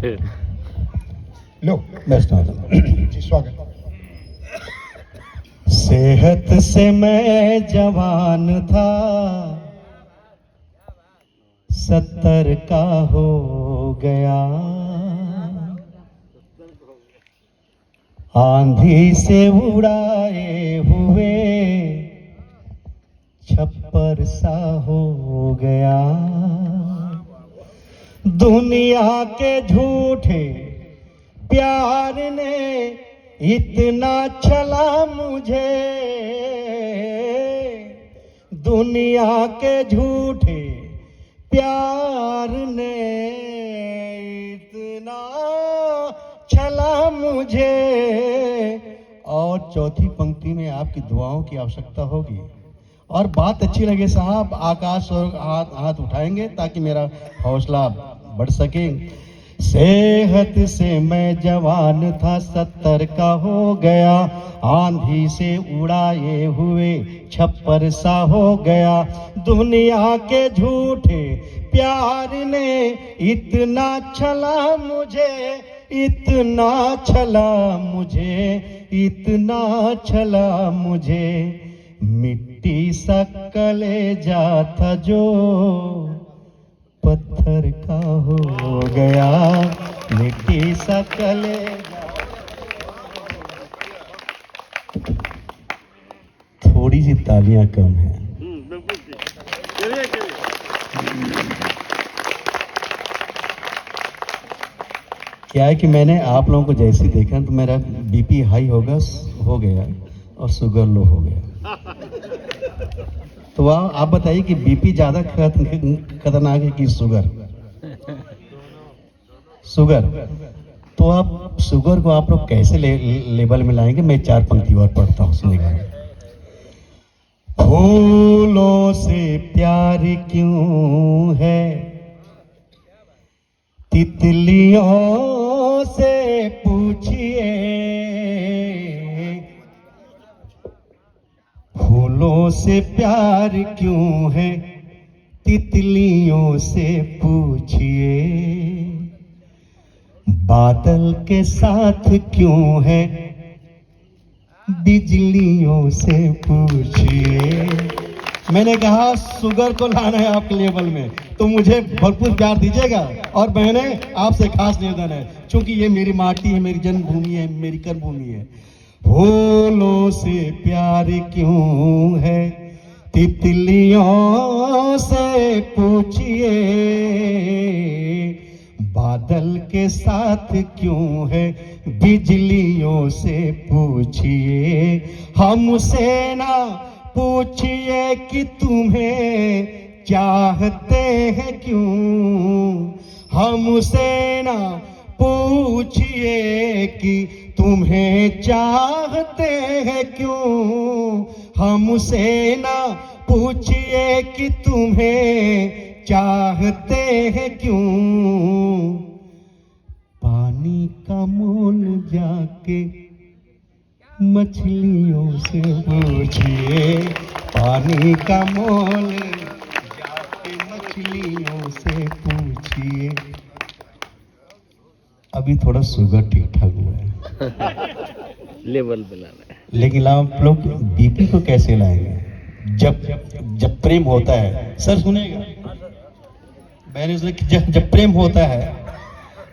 लो best जी, स्वागत। सेहत से मैं जवान था, 70 का हो गया। आंधी से उड़ाए हुए छप्पर सा हो गया। दुनिया के झूठे प्यार ने इतना छला मुझे, दुनिया के झूठे प्यार ने इतना छला मुझे। और चौथी पंक्ति में आपकी दुआओं की आवश्यकता होगी। और बात अच्छी लगे साहब, आकाश और हाथ उठाएंगे ताकि मेरा हौसला बढ़ सके। सेहत से मैं जवान था, 70 का हो गया। आंधी से उड़ाए हुए छप्पर सा हो गया। दुनिया के झूठे प्यार ने इतना छला मुझे, इतना छला मुझे, इतना छला मुझे। मिट्टी सा कलेजा था जो पत्थर का हो गया। मिट्टी सा कलेजा। थोड़ी सी तालियां कम है। क्या है कि मैंने आप लोगों को जैसे देखा तो मेरा बीपी हाई हो गया और शुगर लो हो गया। तो आप बताइए कि बीपी ज्यादा खतरनाक है कि शुगर? शुगर। तो आप शुगर को आप लोग कैसे लेवल में लाएंगे? मैं 4 पंक्ति और पढ़ता हूं, सुनिएगा। फूलों से प्यार क्यों है, तितलियों से पूछिए। फूलों से प्यार क्यों है, तितलियों से पूछिए। बादल के साथ क्यों है, बिजलियों से पूछिए। मैंने कहा शुगर को लाना है आपके लेवल में तो मुझे भरपूर प्यार दीजिएगा। और बहनें, आपसे खास निवेदन है, क्योंकि ये मेरी माटी है, मेरी जन्मभूमि है, मेरी कर्मभूमि है। फूलों से प्यार क्यों है, तितलियों से पूछिए। बादल के साथ क्यों है, बिजलियों से पूछिए। हमसे ना पूछिए कि तुम्हें चाहते हैं क्यों। हमसे ना पूछिए कि तुम्हें चाहते हैं क्यों। हमसे ना पूछिए कि तुम्हें चाहते हैं क्यों। पानी का मोल जाके मछलियों से पूछिए। पानी का मोल जाके मछलियों से पूछिए। अभी थोड़ा शुगर ठीक ठाक हुआ है, लेवल पे लाना है। लेकिन आप लोग बीपी को कैसे लाएंगे? जब प्रेम होता है, सर सुनेगा मैंने जब प्रेम होता है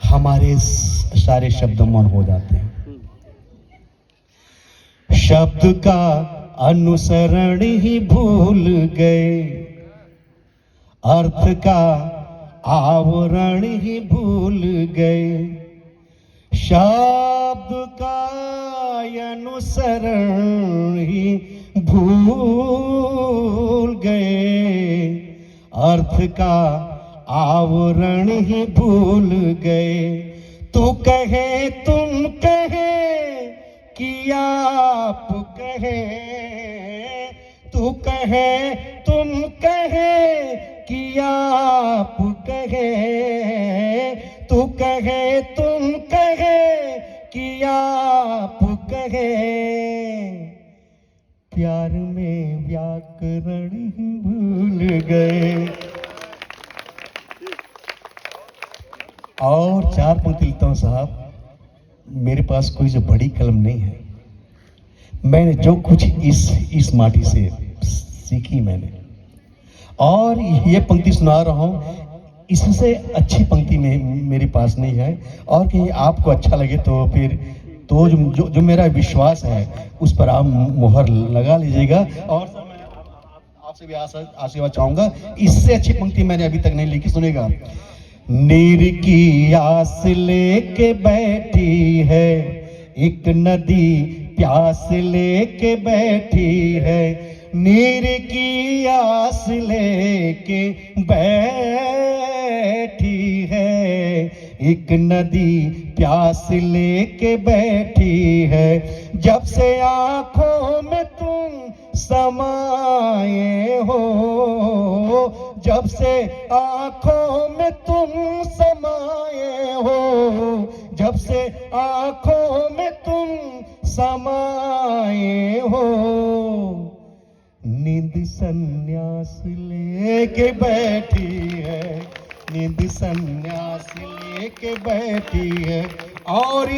हमारे सारे शब्द मौन हो जाते हैं। शब्द का अनुसरण ही भूल गए, अर्थ का आवरण ही भूल गए। शब्द का अनुसरण ही भूल गए, अर्थ का आवरण ही भूल गए। तू कहे तुम कहे कि आप कहे, तू कहे तुम कहे कि आप कहे। तू कहे तुम कहे कि आप कहे। प्यार में व्याकरण ही भूल गए। और चार पंक्ति लिखता हूँ साहब। मेरे पास कोई जो बड़ी कलम नहीं है, मैंने जो कुछ इस माटी से सीखी मैंने, और ये पंक्ति सुना रहा हूँ, इससे अच्छी पंक्ति में मेरे पास नहीं है। और कहीं आपको अच्छा लगे तो फिर तो जो मेरा विश्वास है उस पर आप मुहर लगा लीजिएगा। और मैं आपसे भी आशीर्वाद चाहूंगा। इससे अच्छी पंक्ति मैंने अभी तक नहीं लिखी, सुनेगा। नीर की आस लेके बैठी है एक नदी, प्यास लेके बैठी है। नीर की आस लेके बैठी है एक नदी, प्यास लेके बैठी है। जब से आंखों में तुम समाये हो, जब से आंखों में तुम समाये हो, जब से आंखों में तुम समाये हो, नींद संन्यास लेके बैठी है, नींद संन्यास लेके बैठी है। और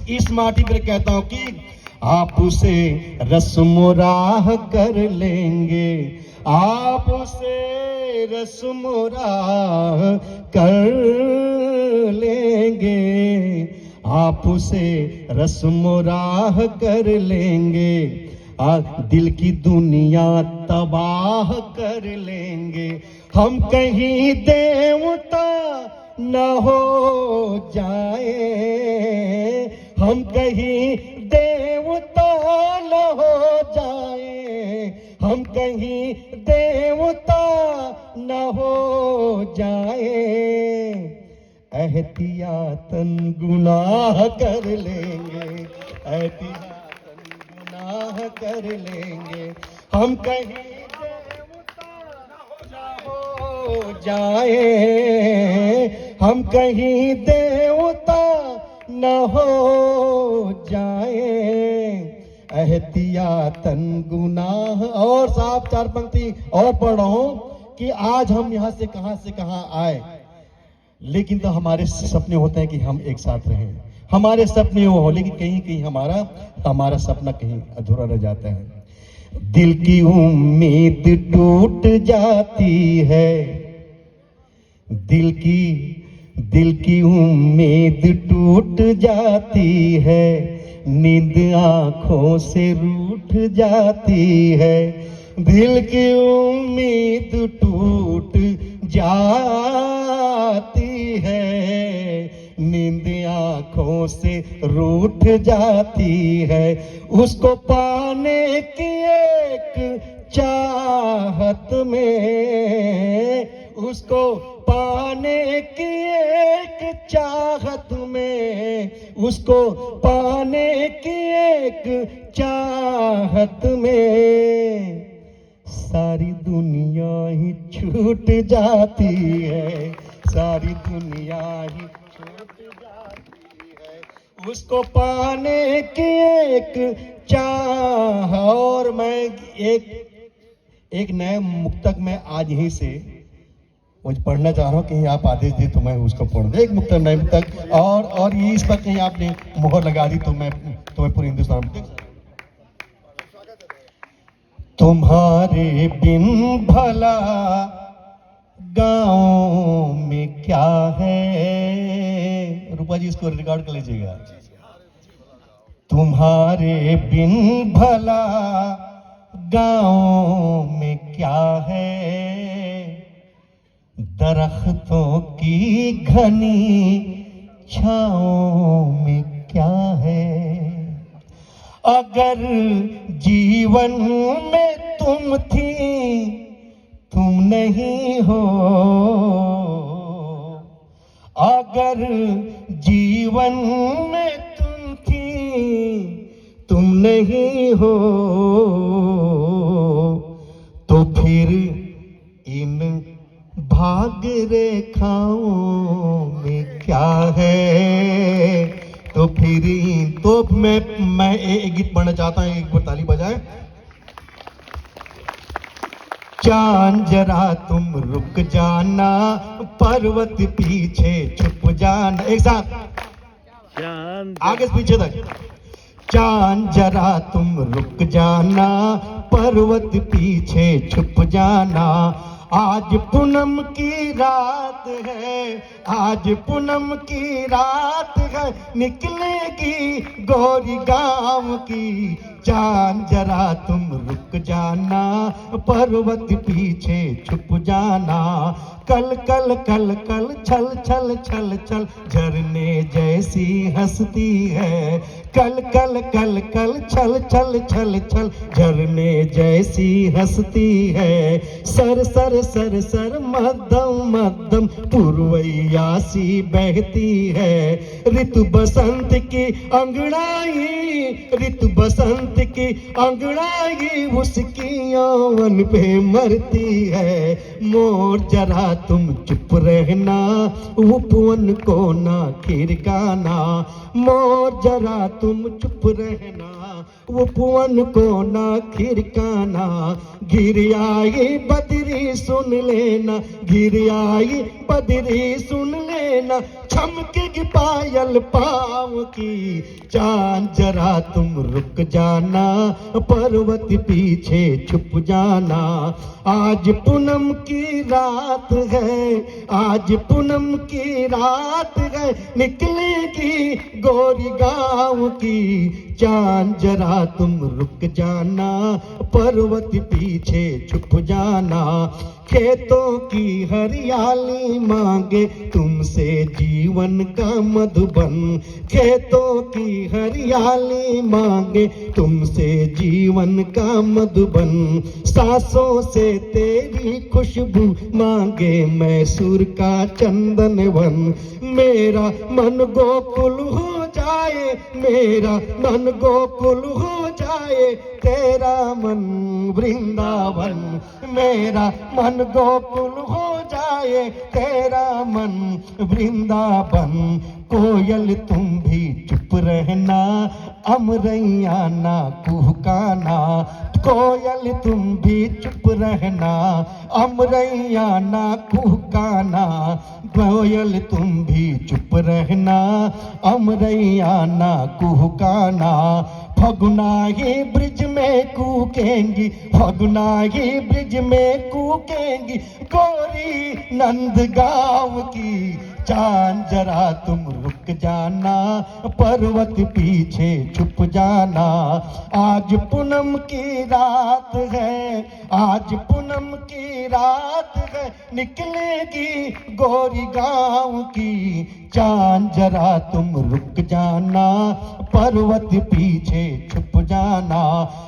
इस माटी पर कहता हूं कि आप उसे रस्म राह कर लेंगे, आप उसे रस्म राह कर लेंगे, आप उसे रस्म राह कर लेंगे। दिल की दुनिया तबाह कर लेंगे। हम कहीं देवता न हो जाए, हम कहीं देवता न हो जाए, हम कहीं देवता न हो जाए। एहतियातन गुनाह कर लेंगे, एहतियातन गुनाह कर लेंगे। हम कहीं देवता न हो जाए, हम कहीं देवता न हो जाए। एहतियातन गुनाह। और साहब चार पंक्ति और पढ़ रहा हूं कि आज हम यहाँ से कहां आए, लेकिन तो हमारे सपने होते हैं कि हम एक साथ रहें, हमारे सपने वो हो, लेकिन कहीं कहीं हमारा सपना कहीं अधूरा रह जाता है। दिल की उम्मीद टूट जाती है, दिल की उम्मीद टूट जाती है। नींद आंखों से रूठ जाती है, दिल की उम्मीद टूट जाती है। नींद आंखों से रूठ जाती है। उसको पाने की एक चाहत में, उसको पाने की एक चाहत में, उसको पाने की एक चाहत में सारी दुनिया ही छूट जाती है, सारी दुनिया ही छूट जाती है। उसको पाने की एक चाह। और मैं एक नए मुक्तक में आज यहीं से वो पढ़ना चाह रहा हूँ, कहीं आप आदेश दे तो मैं उसको पढ़ दूं। एक मुक्तक नए मुक्तक, और ये इस पर कहीं आपने मोहर लगा दी तो मैं पूरे हिंदुस्तान में। तुम्हारे बिन भला गाँव में क्या है। रूपा जी इसको रिकॉर्ड कर लीजिएगा। तुम्हारे बिन भला गाँव में क्या है, दरख्तों की घनी छाँव में क्या है। अगर जीवन में तुम थी तुम नहीं हो, अगर जीवन में तुम थी तुम नहीं हो, तो फिर इन भाग रेखाओं में क्या है। तो फिर मैं एक गीत पढ़ना चाहता हूं, एक बार ताली बजाएं। चांद जरा तुम रुक जाना, पर्वत पीछे छुप जाना। एक साथ आगे से पीछे तक। चांद जरा तुम रुक जाना, पर्वत पीछे छुप जाना। आज पूनम की रात है, आज पूनम की रात है, निकलेगी गोरी गांव की। चांद जरा तुम रुक जाना, पर्वत पीछे छुप जाना। कल कल कल कल छल छल छल छल, झरने जैसी हंसती है। कल कल कल कल छल छल छल छल, झरने जैसी हंसती है। सर सर सर सर मध्यम मध्यम, पुरवैया सी बहती है। ऋतु बसंत की अंगड़ाई, ऋतु बसंत की अंगड़ाई, उसकी यौवन पे मरती है। मोर जरा तुम चुप रहना, उपवन को ना खिड़काना। मोर जरा तुम चुप रहना, उपवन को ना खिड़काना। गिर आई बदरी सुन लेना, गिर आई बदरी सुन लेना, चमकेगी पायल पाँव की। चांद जरा तुम रुक जाना, पर्वत पीछे छुप जाना। आज पूनम की रात है, आज पूनम की रात है, निकलेगी गोरी गांव की। चांद जरा तुम रुक जाना, पर्वत पीछे छुप जाना। खेतों की हरियाली मांगे तुमसे जीवन का मधुबन। खेतों की हरियाली मांगे तुमसे जीवन का मधुबन। सांसों से तेरी खुशबू मांगे मैसूर का चंदन वन। मेरा मन गोकुल हो जाए, मेरा मन गोकुल हो जाए, तेरा मन वृंदावन। मेरा मन गोकुल हो जाए, तेरा मन वृंदावन। कोयल तुम भी चुप रहना, अमरैया ना कुहकाना। कोयल तुम भी चुप रहना, अमरैया ना कुहकाना। कोयल तुम भी चुप रहना, अमरैया ना कुहकाना। फगुना ही ब्रिज में कूकेंगी, फगुना ही ब्रिज में कूकेंगी, गोरी नंद गांव की। चांद जरा तुम रुक जाना, पर्वत पीछे छुप जाना। आज पूनम की रात है, आज पूनम की रात है, निकलेगी गोरी गांव की। चांद जरा तुम रुक जाना, पर्वत पीछे छुप जाना।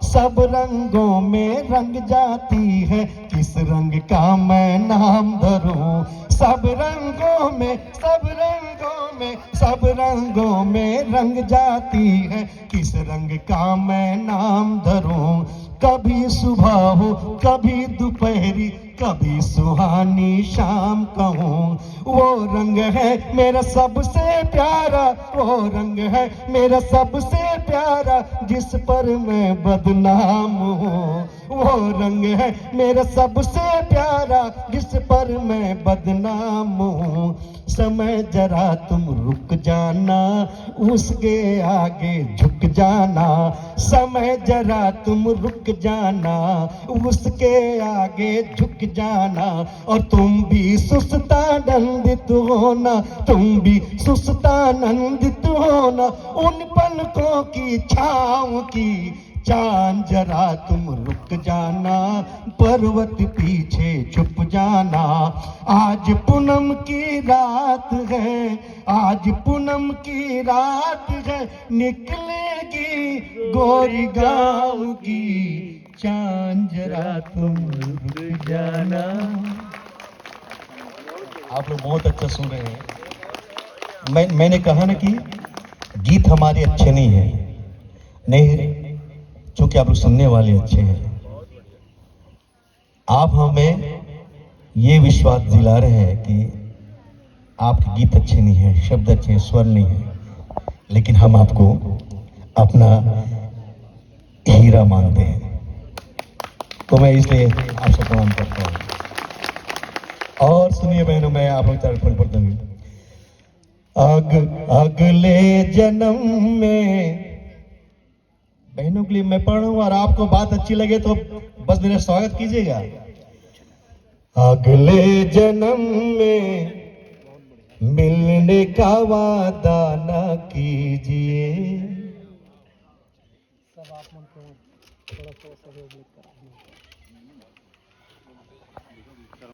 सब रंगों में रंग जाती है, किस रंग का मैं नाम धरूं। सब रंगों में, सब रंगों में, सब रंगों में रंग जाती है, किस रंग का मैं नाम धरूं। कभी सुबह हो, कभी दोपहरी, कभी सुहानी शाम कहूँ। वो रंग है मेरा सबसे प्यारा, वो रंग है मेरा सबसे प्यारा, जिस पर मैं बदनाम हूँ। वो रंग है मेरा सबसे प्यारा, जिस पर मैं बदनाम हूँ। समय जरा तुम रुक जाना, उसके आगे झुक जाना। समय जरा तुम रुक जाना, उसके आगे झुक जाना। और तुम भी सुस्तानंदित होना, तुम भी सुस्तानंदित होना, उन पलकों की छाँव की। चांद जरा तुम रुक जाना, पर्वत पीछे छुप जाना। आज पूनम की रात है, आज पूनम की रात है, निकलेगी गोरी गांव की। चांद जरा तुम रुक जाना। आप लोग बहुत अच्छा सुन रहे हैं। मैंने कहा ना कि गीत हमारे अच्छे नहीं है, नहीं, क्योंकि आप लोग सुनने वाले अच्छे हैं। आप हमें ये विश्वास दिला रहे हैं कि आपके गीत अच्छे नहीं है, शब्द अच्छे हैं, स्वर नहीं है, लेकिन हम आपको अपना हीरा मानते हैं। तो मैं इसलिए आपसे प्रणाम करता हूँ। और सुनिए बहनों, मैं आप लोग तरफ पढ़ता हूँ। अगले जन्म में, बहनों के लिए मैं पढ़ रहा हूँ और आपको बात अच्छी लगे तो बस मेरा स्वागत कीजिएगा। अगले जन्म में मिलने का वादा ना कीजिए,